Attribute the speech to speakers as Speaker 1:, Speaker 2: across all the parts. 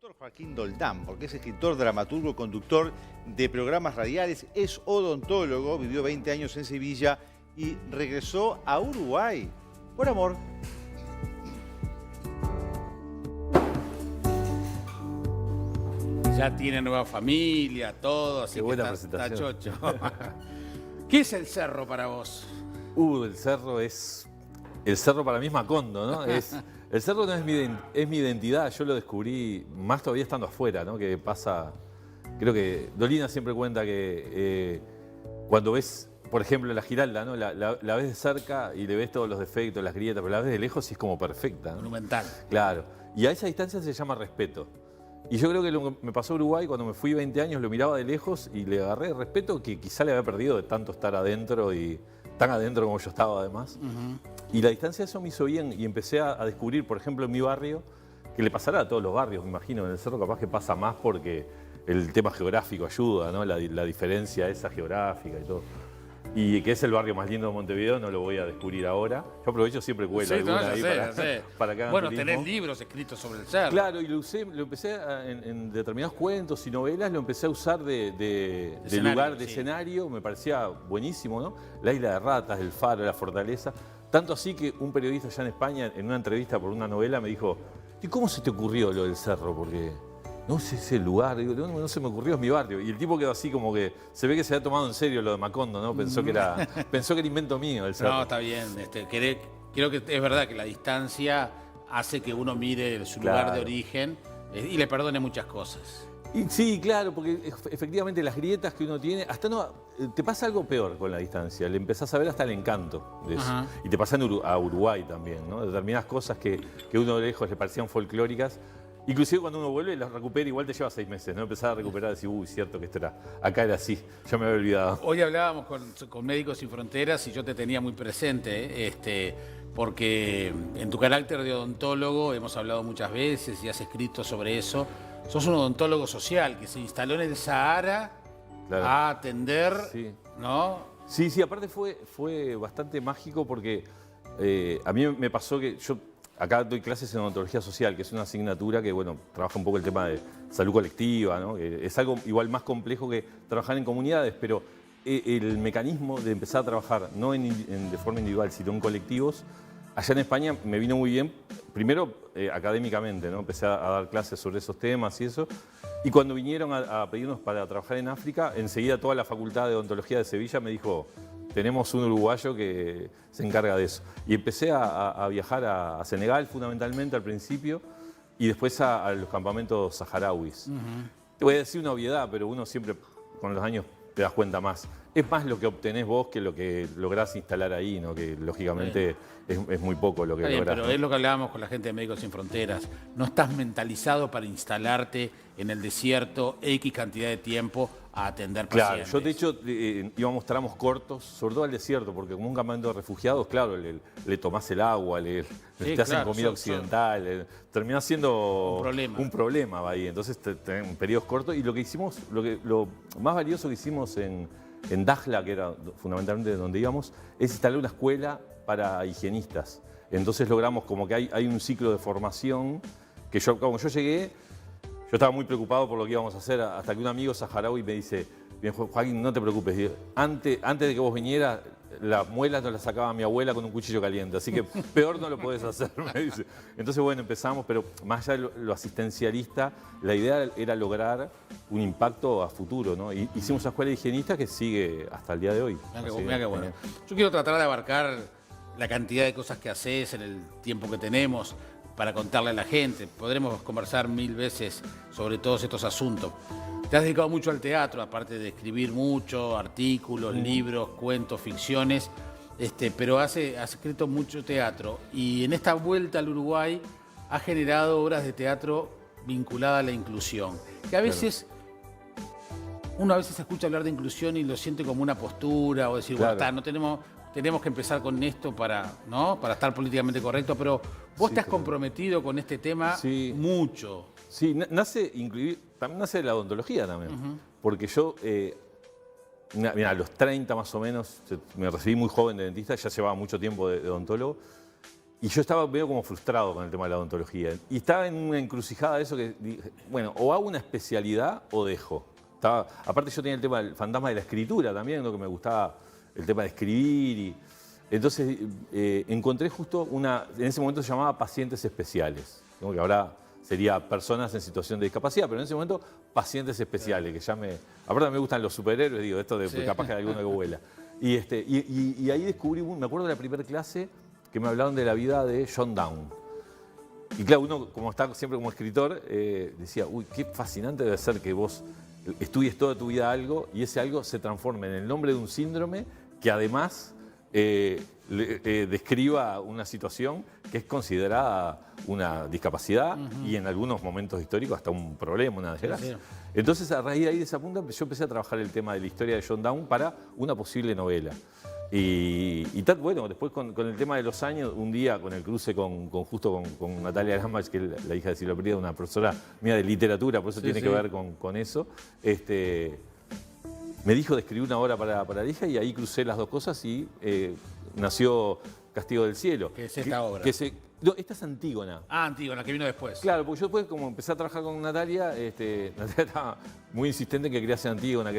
Speaker 1: Doctor Joaquín Doldán, porque es escritor, dramaturgo, conductor de programas radiales, es odontólogo, vivió 20 años en Sevilla y regresó a Uruguay por amor.
Speaker 2: Ya tiene nueva familia, todo, así
Speaker 3: Qué
Speaker 2: que
Speaker 3: buena
Speaker 2: está
Speaker 3: presentación.
Speaker 2: chocho. ¿Qué es el cerro para vos?
Speaker 3: El cerro es... El cerro para mí es Macondo, ¿no? El cerro no es mi identidad, yo lo descubrí más todavía estando afuera, ¿no? Que pasa... Creo que Dolina siempre cuenta que cuando ves, por ejemplo, la Giralda, ¿no? La ves de cerca y le ves todos los defectos, las grietas, pero la ves de lejos y es como perfecta, ¿no?
Speaker 2: Monumental.
Speaker 3: Claro. Y a esa distancia se llama respeto. Y yo creo que lo que me pasó a Uruguay, cuando me fui 20 años, lo miraba de lejos y le agarré respeto que quizá le había perdido de tanto estar adentro y tan adentro como yo estaba además. Y la distancia de eso me hizo bien y empecé a descubrir, por ejemplo, en mi barrio, que le pasará a todos los barrios, me imagino, en el cerro capaz que pasa más porque el tema geográfico ayuda, ¿no? La diferencia esa geográfica y todo. Y que es el barrio más lindo de Montevideo, no lo voy a descubrir ahora. Yo aprovecho siempre cuelo alguna ahí para que hagan
Speaker 2: Bueno,
Speaker 3: turismo.
Speaker 2: tenés libros escritos sobre el cerro.
Speaker 3: Claro, y lo empecé en determinados cuentos y novelas, lo empecé a usar de lugar de
Speaker 2: sí.
Speaker 3: escenario, me parecía buenísimo, ¿no? La isla de ratas, el faro, la fortaleza. Tanto así que un periodista allá en España, en una entrevista por una novela, me dijo, ¿y cómo se te ocurrió lo del cerro? Porque no sé ese lugar, digo, no se me ocurrió, es mi barrio. Y el tipo quedó así como que se ve que se había tomado en serio lo de Macondo, ¿no? Pensó que era invento mío el cerro.
Speaker 2: No, está bien. Creo que es verdad que la distancia hace que uno mire su lugar de origen y le perdone muchas cosas.
Speaker 3: Y sí, claro, porque efectivamente las grietas que uno tiene, hasta no, te pasa algo peor con la distancia, le empezás a ver hasta el encanto de eso.
Speaker 2: Ajá.
Speaker 3: Y te pasa a Uruguay también, ¿no? Determinadas cosas que uno de lejos le parecían folclóricas, inclusive cuando uno vuelve las recupera, igual te lleva 6 meses, ¿no? Empezás a recuperar y decir, uy, cierto que esto acá era así, ya me había olvidado.
Speaker 2: Hoy hablábamos con Médicos Sin Fronteras y yo te tenía muy presente, porque en tu carácter de odontólogo hemos hablado muchas veces y has escrito sobre eso. Sos un odontólogo social que se instaló en el Sahara a atender,
Speaker 3: Sí.
Speaker 2: ¿no?
Speaker 3: Sí, aparte fue bastante mágico porque a mí me pasó que yo acá doy clases en odontología social, que es una asignatura que, bueno, trabaja un poco el tema de salud colectiva, ¿no? Es algo igual más complejo que trabajar en comunidades, pero el mecanismo de empezar a trabajar no de forma individual, sino en colectivos, allá en España me vino muy bien, primero académicamente, ¿no? Empecé a dar clases sobre esos temas y eso, y cuando vinieron a pedirnos para trabajar en África, enseguida toda la Facultad de Odontología de Sevilla me dijo, tenemos un uruguayo que se encarga de eso. Y empecé a viajar a Senegal fundamentalmente al principio y después a los campamentos saharauis. Te voy a decir una obviedad, pero uno siempre con los años te das cuenta más. Es más lo que obtenés vos que lo que lográs instalar ahí, ¿no? Que lógicamente es muy poco lo que
Speaker 2: Está bien,
Speaker 3: lográs.
Speaker 2: pero
Speaker 3: ¿no?
Speaker 2: es lo que hablábamos con la gente de Médicos Sin Fronteras. No estás mentalizado para instalarte en el desierto X cantidad de tiempo a atender
Speaker 3: Claro,
Speaker 2: pacientes.
Speaker 3: yo de hecho íbamos tramos cortos, sobre todo al desierto, porque como un campamento de refugiados, claro, le tomás el agua, te hacen
Speaker 2: claro,
Speaker 3: comida occidental, termina siendo un problema ahí. Entonces en periodos cortos. Y lo que hicimos, lo más valioso que hicimos en Dakhla, que era fundamentalmente donde íbamos, es instalar una escuela para higienistas. Entonces logramos como que hay un ciclo de formación que como yo llegué, yo estaba muy preocupado por lo que íbamos a hacer, hasta que un amigo saharaui me dice, bien, Joaquín, no te preocupes, antes de que vos vinieras, la muela nos la sacaba mi abuela con un cuchillo caliente, así que peor no lo podés hacer, me dice. Entonces, bueno, empezamos, pero más allá de lo asistencialista, la idea era lograr un impacto a futuro, ¿no? Y hicimos una escuela de higienistas que sigue hasta el día de hoy.
Speaker 2: Mirá qué bueno. Yo quiero tratar de abarcar la cantidad de cosas que haces en el tiempo que tenemos para contarle a la gente. Podremos conversar 1000 veces sobre todos estos asuntos. Te has dedicado mucho al teatro, aparte de escribir mucho, artículos, libros, cuentos, ficciones, pero has escrito mucho teatro. Y en esta vuelta al Uruguay has generado obras de teatro vinculadas a la inclusión. Que a veces, uno a veces escucha hablar de inclusión y lo siente como una postura, o decir, bueno, no tenemos que empezar con esto para estar políticamente correcto, pero vos te has comprometido con este tema mucho.
Speaker 3: Sí, también nace de la odontología también, porque yo, mira, a los 30 más o menos, me recibí muy joven de dentista, ya llevaba mucho tiempo de odontólogo, Y yo estaba medio como frustrado con el tema de la odontología. Y estaba en una encrucijada de eso que dije, bueno, o hago una especialidad o dejo. Aparte yo tenía el tema del fantasma de la escritura también, ¿no? Que me gustaba el tema de escribir. Entonces encontré justo en ese momento se llamaba pacientes especiales, ¿no? Que ahora sería personas en situación de discapacidad, pero en ese momento pacientes especiales, que ya aparte me gustan los superhéroes, digo, esto de capaz que hay alguno que vuela. Y ahí descubrí, me acuerdo de la primera clase, que me hablaron de la vida de John Donne. Y claro, uno como está siempre como escritor, decía, uy, qué fascinante debe ser que vos estudies toda tu vida algo y ese algo se transforme en el nombre de un síndrome que además describa una situación que es considerada una discapacidad y en algunos momentos históricos hasta un problema, una desgracia. Sí. Entonces, a raíz de ahí de esa punta, yo empecé a trabajar el tema de la historia de John Donne para una posible novela. Bueno, después con el tema de los años, un día con el cruce justo con Natalia Lammach, que es la hija de Silvia Prida, una profesora mía de literatura, por eso tiene que ver con eso, me dijo de escribir una obra para la hija y ahí crucé las dos cosas y nació Castigo del Cielo.
Speaker 2: ¿Qué es esta obra?
Speaker 3: No, esta es Antígona.
Speaker 2: Ah, Antígona, que vino después.
Speaker 3: Claro, porque yo después, como empecé a trabajar con Natalia, Natalia estaba muy insistente en que quería hacer Antígona,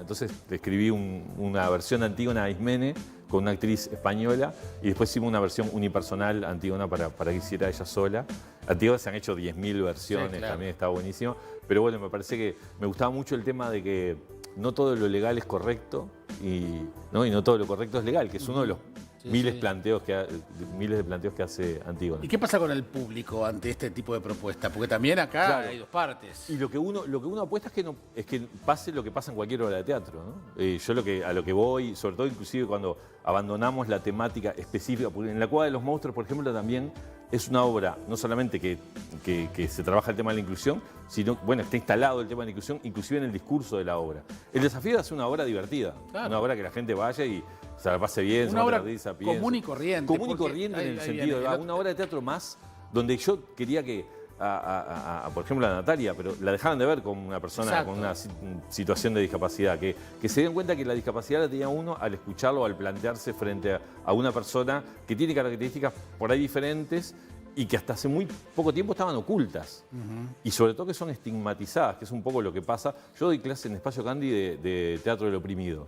Speaker 3: Entonces escribí una versión de Antígona a Ismene con una actriz española y después hicimos una versión unipersonal Antígona para que hiciera ella sola. Antígona se han hecho 10.000 versiones, sí, claro. También está buenísimo. Pero bueno, me parece que me gustaba mucho el tema de que no todo lo legal es correcto y no todo lo correcto es legal, que es uno de los miles de planteos que hace Antígona.
Speaker 2: ¿Y qué pasa con el público ante este tipo de propuesta? Porque también acá claro, hay dos partes.
Speaker 3: Y lo que uno apuesta es que pase lo que pasa en cualquier obra de teatro, ¿no? Yo a lo que voy, sobre todo inclusive cuando abandonamos la temática específica, porque en La Cueva de los Monstruos, por ejemplo, también es una obra, no solamente que se trabaja el tema de la inclusión, sino, bueno, está instalado el tema de la inclusión, inclusive en el discurso de la obra. El desafío es hacer una obra divertida, claro. Una obra que la gente vaya y se la pase bien,
Speaker 2: una obra común y corriente.
Speaker 3: Común y corriente en el sentido de una obra de teatro más donde yo quería que, por ejemplo, a Natalia, pero la dejaran de ver como una persona Exacto. Con una situación de discapacidad, que se den cuenta que la discapacidad la tenía uno al escucharlo, al plantearse frente a una persona que tiene características por ahí diferentes y que hasta hace muy poco tiempo estaban ocultas. Y sobre todo que son estigmatizadas, que es un poco lo que pasa. Yo doy clase en Espacio Candy de Teatro del Oprimido.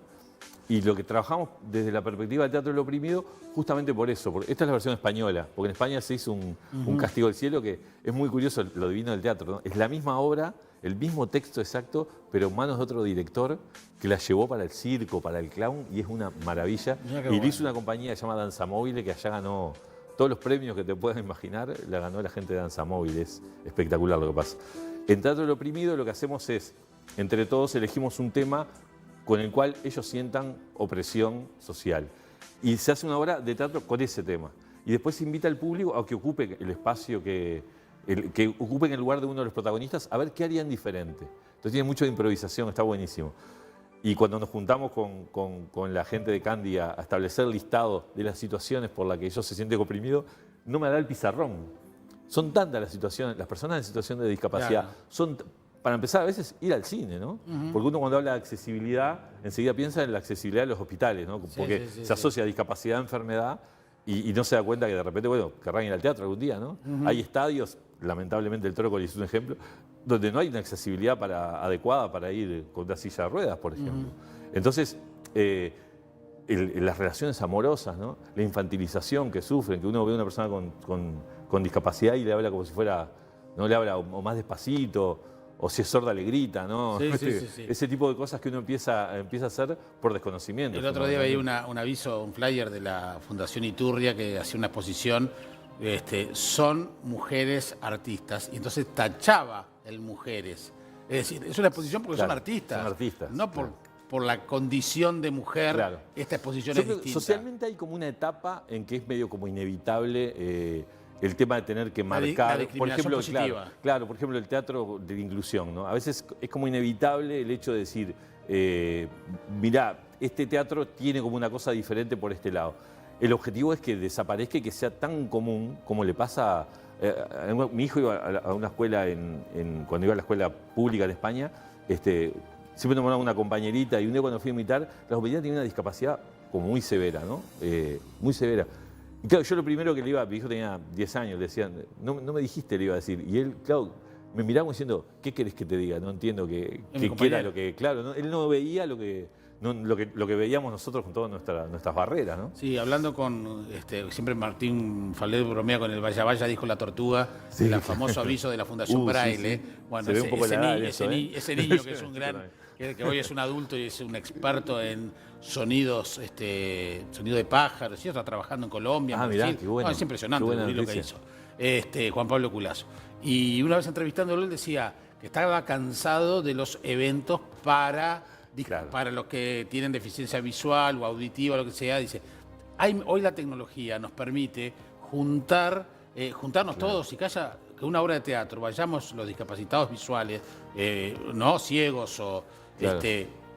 Speaker 3: Y lo que trabajamos desde la perspectiva del teatro del oprimido, justamente por eso, porque esta es la versión española, porque en España se hizo un Castigo del Cielo que es muy curioso, lo divino del teatro, ¿no? Es la misma obra, el mismo texto exacto, pero en manos de otro director que la llevó para el circo, para el clown, y es una maravilla. Y le hizo una compañía que se llama Danza Móvil, que allá ganó todos los premios que te puedas imaginar, la ganó la gente de Danza Móvil, es espectacular lo que pasa. En Teatro del Oprimido lo que hacemos es, entre todos elegimos un tema con el cual ellos sientan opresión social. Y se hace una obra de teatro con ese tema. Y después se invita al público a que ocupe el espacio, que ocupen el lugar de uno de los protagonistas, a ver qué harían diferente. Entonces tiene mucho de improvisación, está buenísimo. Y cuando nos juntamos con la gente de Candy a establecer el listado de las situaciones por las que ellos se sienten oprimidos, no me da el pizarrón. Son tantas las situaciones, las personas en situación de discapacidad, claro. Son... Para empezar, a veces ir al cine, ¿no? Porque uno cuando habla de accesibilidad, enseguida piensa en la accesibilidad de los hospitales, ¿no? Porque se asocia a discapacidad a enfermedad y no se da cuenta que de repente, bueno, querrán ir al teatro algún día, ¿no? Hay estadios, lamentablemente el Trócoli es un ejemplo, donde no hay una accesibilidad adecuada para ir con una silla de ruedas, por ejemplo. Entonces, las relaciones amorosas, ¿no? La infantilización que sufren, que uno ve a una persona con discapacidad y le habla como si fuera, no le habla o más despacito, o si es sorda le grita, ¿no? Sí. Ese tipo de cosas que uno empieza a hacer por desconocimiento.
Speaker 2: El otro día veía un aviso, un flyer de la Fundación Iturria que hacía una exposición, son mujeres artistas, y entonces tachaba el mujeres. Es decir, es una exposición porque
Speaker 3: claro,
Speaker 2: son artistas.
Speaker 3: Son artistas.
Speaker 2: No por la condición de mujer, claro. Esta exposición es distinta.
Speaker 3: Socialmente hay como una etapa en que es medio como inevitable el tema de tener que marcar,
Speaker 2: la
Speaker 3: por ejemplo,
Speaker 2: claro,
Speaker 3: por ejemplo, el teatro de la inclusión, ¿no? A veces es como inevitable el hecho de decir, mirá, este teatro tiene como una cosa diferente por este lado. El objetivo es que desaparezca y que sea tan común como le pasa mi hijo iba a una escuela cuando iba a la escuela pública en España, siempre nombraba una compañerita y un día cuando fui a invitar, la compañerita tenía una discapacidad como muy severa, ¿no? Muy severa. Y claro, yo lo primero que le iba, mi hijo tenía 10 años, le decían, no me dijiste, le iba a decir. Y él, claro, me miraba como diciendo, ¿qué querés que te diga? No entiendo qué era lo que... Claro, él no veía lo que veíamos nosotros con todas nuestras barreras, ¿no?
Speaker 2: Sí, hablando con, siempre Martín Falé bromea con el Vaya Vaya, dijo la tortuga,
Speaker 3: Sí.
Speaker 2: el famoso aviso de la Fundación Braille.
Speaker 3: Sí.
Speaker 2: Bueno,
Speaker 3: Se ve un poco la edad de eso,
Speaker 2: ese niño que es un gran, que hoy es un adulto y es un experto en sonidos, sonido de pájaros, y está trabajando en Colombia, en
Speaker 3: mirá,
Speaker 2: Brasil.
Speaker 3: qué bueno.
Speaker 2: No, es impresionante
Speaker 3: Qué buena
Speaker 2: lo que
Speaker 3: noticia.
Speaker 2: hizo. Juan Pablo Culazo. Y una vez entrevistándolo, él decía que estaba cansado de los eventos para los que tienen deficiencia visual o auditiva, lo que sea. Dice, hoy la tecnología nos permite juntarnos todos y que una obra de teatro, vayamos los discapacitados visuales, no ciegos,
Speaker 3: Claro.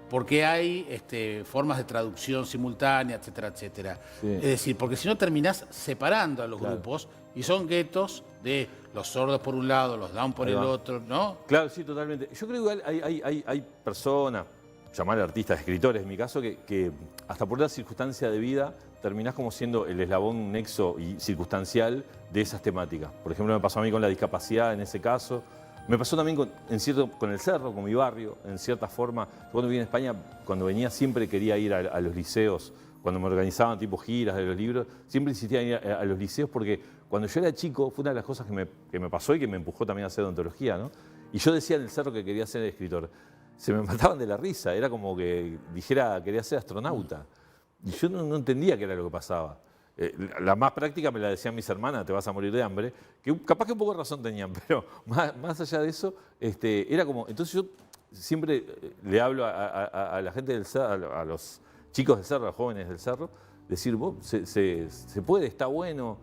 Speaker 2: porque hay formas de traducción simultánea, etcétera, etcétera.
Speaker 3: Sí.
Speaker 2: Es decir, porque si no terminás separando a los grupos y son guetos de los sordos por un lado, los down por
Speaker 3: Ahí
Speaker 2: el
Speaker 3: va.
Speaker 2: otro, ¿no?
Speaker 3: Claro, sí, totalmente. Yo creo que hay personas, llamarle artistas, escritores en mi caso, que hasta por la circunstancia de vida terminás como siendo el eslabón nexo y circunstancial de esas temáticas. Por ejemplo, me pasó a mí con la discapacidad en ese caso. Me pasó también con el cerro, con mi barrio, en cierta forma. Cuando vivía en España, cuando venía siempre quería ir a los liceos. Cuando me organizaban tipo giras de los libros, siempre insistía en ir a los liceos porque cuando yo era chico fue una de las cosas que me pasó y que me empujó también a hacer odontología, ¿no? Y yo decía en el cerro que quería ser escritor. Se me mataban de la risa, era como que dijera quería ser astronauta. Y yo no entendía qué era lo que pasaba. La más práctica me la decían mis hermanas, te vas a morir de hambre, que capaz que un poco de razón tenían, pero más allá de eso, era como... Entonces yo siempre le hablo a la gente del cerro, a los chicos del cerro, a los jóvenes del cerro, decir, vos, se puede, está bueno,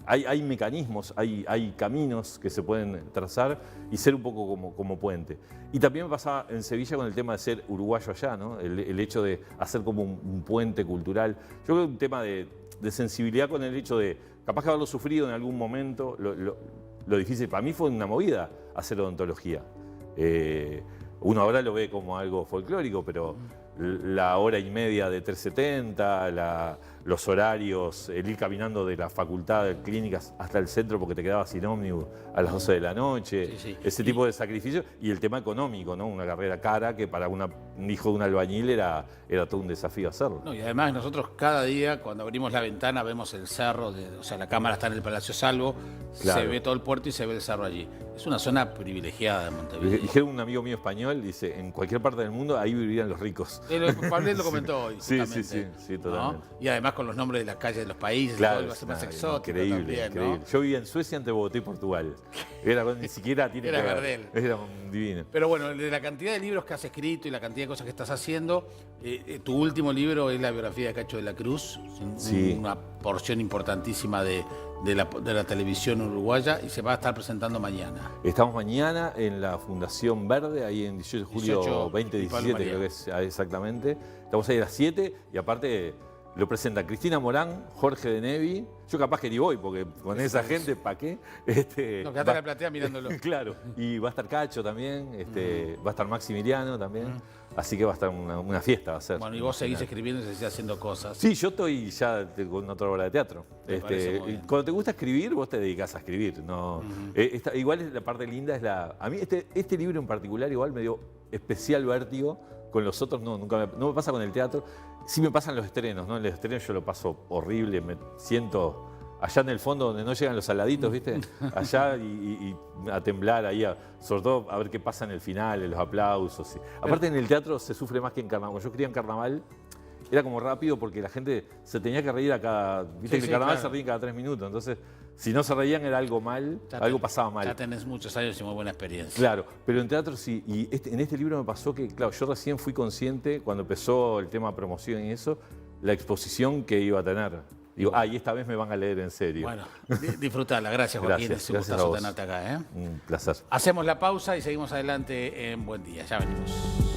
Speaker 3: hay mecanismos, hay caminos que se pueden trazar y ser un poco como puente. Y también me pasaba en Sevilla con el tema de ser uruguayo allá, ¿no? El hecho de hacer como un puente cultural. Yo creo que un tema de sensibilidad con el hecho de, capaz que haberlo sufrido en algún momento, lo difícil. Para mí fue una movida hacer odontología. Uno ahora lo ve como algo folclórico, pero la hora y media de 370, los horarios, el ir caminando de la facultad de clínicas hasta el centro porque te quedabas sin ómnibus a las 12 de la noche, ese tipo de sacrificios y el tema económico, ¿no? Una carrera cara que para un hijo de un albañil era todo un desafío hacerlo.
Speaker 2: No, y además nosotros cada día cuando abrimos la ventana vemos el cerro, o sea, la cámara está en el Palacio Salvo,
Speaker 3: Claro.
Speaker 2: se ve todo el puerto y se ve el cerro allí. Es una zona privilegiada de Montevideo.
Speaker 3: Dijeron un amigo mío español, dice, en cualquier parte del mundo ahí vivirían los ricos.
Speaker 2: Pablo lo comentó hoy,
Speaker 3: Sí,
Speaker 2: justamente,
Speaker 3: sí, totalmente.
Speaker 2: ¿no? Y además con los nombres de las calles de los países,
Speaker 3: Claro,
Speaker 2: todo va a ser más exótico
Speaker 3: increíble,
Speaker 2: también,
Speaker 3: increíble.
Speaker 2: ¿no?
Speaker 3: Yo vivía en Suecia antes de Bogotá y Portugal. Ni siquiera tiene
Speaker 2: Era
Speaker 3: que ver.
Speaker 2: Gardel.
Speaker 3: Era un divino.
Speaker 2: Pero bueno, de la cantidad de libros que has escrito y la cantidad de cosas que estás haciendo, tu último libro es la biografía de Cacho de la Cruz,
Speaker 3: Sí.
Speaker 2: una porción importantísima de la televisión uruguaya y se va a estar presentando mañana.
Speaker 3: Estamos mañana en la Fundación Verde, ahí en 18 de julio
Speaker 2: 18,
Speaker 3: 2017,
Speaker 2: María.
Speaker 3: creo que es exactamente. Estamos ahí a las 7 y aparte lo presentan Cristina Morán, Jorge de Nevi. Yo capaz que ni voy, porque con esa gente, ¿para qué?
Speaker 2: No, quedate en la platea mirándolo.
Speaker 3: Claro, y va a estar Cacho también, va a estar Maximiliano también. Así que va a estar una fiesta, va a ser.
Speaker 2: Bueno, y vos seguís escribiendo y seguís haciendo cosas.
Speaker 3: Sí, yo estoy ya con otra obra de teatro.
Speaker 2: Me parece muy bien.
Speaker 3: Cuando te gusta escribir, vos te dedicas a escribir. ¿No? Igual es la parte linda, a mí este libro en particular igual me dio especial vértigo. Con los otros no me pasa con el teatro. Sí me pasan los estrenos, ¿no? En los estrenos yo lo paso horrible, me siento allá en el fondo donde no llegan los saladitos, ¿viste? Allá y a temblar ahí, sobre todo a ver qué pasa en el final, en los aplausos. Aparte en el teatro se sufre más que en carnaval. Cuando yo escribía en carnaval era como rápido porque la gente se tenía que reír a cada... Viste que el carnaval se ríen cada 3 minutos, entonces si no se reían era algo mal, algo pasaba mal.
Speaker 2: Ya tenés muchos años y muy buena experiencia.
Speaker 3: Claro, pero en teatro sí, y en este libro me pasó que, claro, yo recién fui consciente cuando empezó el tema promoción y eso, la exposición que iba a tener. Digo, y esta vez me van a leer en serio.
Speaker 2: Bueno, disfrutala. Gracias, Joaquín.
Speaker 3: Gracias,
Speaker 2: Es un
Speaker 3: gracias
Speaker 2: gustazo
Speaker 3: a vos.
Speaker 2: tenerte acá.
Speaker 3: Un placer.
Speaker 2: Hacemos la pausa y seguimos adelante en Buen Día. Ya venimos.